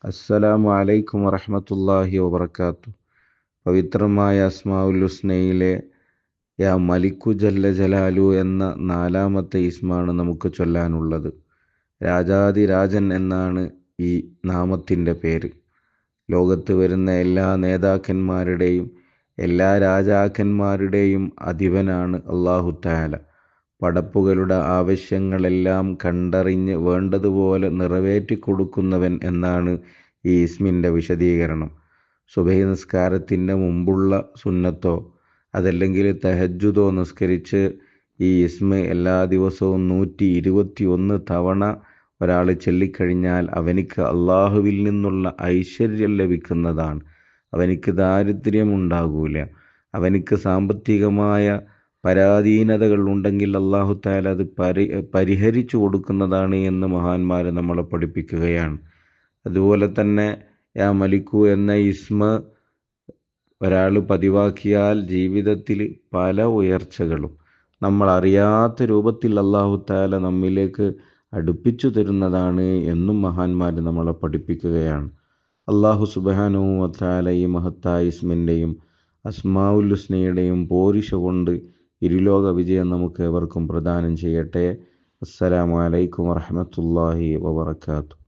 അസ്സലാമു അലൈക്കും വറഹ്മത്തുള്ളാഹി വബറകാതുഹു. പവിത്രമായ അസ്മാഉൽ ഹുസ്നയിലെ യാ മലിക്കു ജല്ല ജലാലു എന്ന നാലാമത്തെ ഇസ്മാണ് നമുക്ക് ചൊല്ലാനുള്ളത്. രാജാതിരാജൻ എന്നാണ് ഈ നാമത്തിൻ്റെ പേര്. ലോകത്ത് വരുന്ന എല്ലാ നേതാക്കന്മാരുടെയും എല്ലാ രാജാക്കന്മാരുടെയും അധിപനാണ് അല്ലാഹു തആല. പടപ്പുകളുടെ ആവശ്യങ്ങളെല്ലാം കണ്ടറിഞ്ഞ് വേണ്ടതുപോലെ നിറവേറ്റി കൊടുക്കുന്നവൻ എന്നാണ് ഈ ഇസ്മിൻ്റെ വിശദീകരണം. സുബഹി നിസ്കാരത്തിൻ്റെ മുമ്പുള്ള സുന്നത്തോ അതല്ലെങ്കിൽ തഹജ്ജുദോ നിസ്കരിച്ച് ഈ ഇസ്മ എല്ലാ ദിവസവും 121 തവണ ഒരാൾ ചൊല്ലിക്കഴിഞ്ഞാൽ അവനിക്ക് അള്ളാഹുവിൽ നിന്നുള്ള ഐശ്വര്യം ലഭിക്കുന്നതാണ്. അവനിക്ക് ദാരിദ്ര്യമുണ്ടാകൂല. അവനിക്ക് സാമ്പത്തികമായ പരാധീനതകൾ ഉണ്ടെങ്കിൽ അല്ലാഹു തആല അത് പരിഹരിച്ചു കൊടുക്കുന്നതാണ് എന്ന് മഹാന്മാർ നമ്മളെ പഠിപ്പിക്കുകയാണ്. അതുപോലെ തന്നെ യാ മലിക്കു എന്ന ഇസ്മ ഒരാൾ പതിവാക്കിയാൽ ജീവിതത്തിൽ പല ഉയർച്ചകളും നമ്മൾ അറിയാത്ത രൂപത്തിൽ അല്ലാഹു തആല നമ്മിലേക്ക് അടുപ്പിച്ചു തരുന്നതാണ് എന്നും മഹാന്മാർ നമ്മളെ പഠിപ്പിക്കുകയാണ്. അല്ലാഹു സുബ്ഹാനഹു വ തആല ഈ മഹത്തായ ഇസ്മിൻ്റെയും അസ്മാഉൽ ഹുസ്നയുടെയും പോരിശ കൊണ്ട് ഇരുലോക വിജയം നമുക്ക് ഏവർക്കും പ്രദാനം ചെയ്യട്ടെ. അസ്സലാമു അലൈക്കും വറഹ്മത്തുള്ളാഹി വബറകാതുഹു.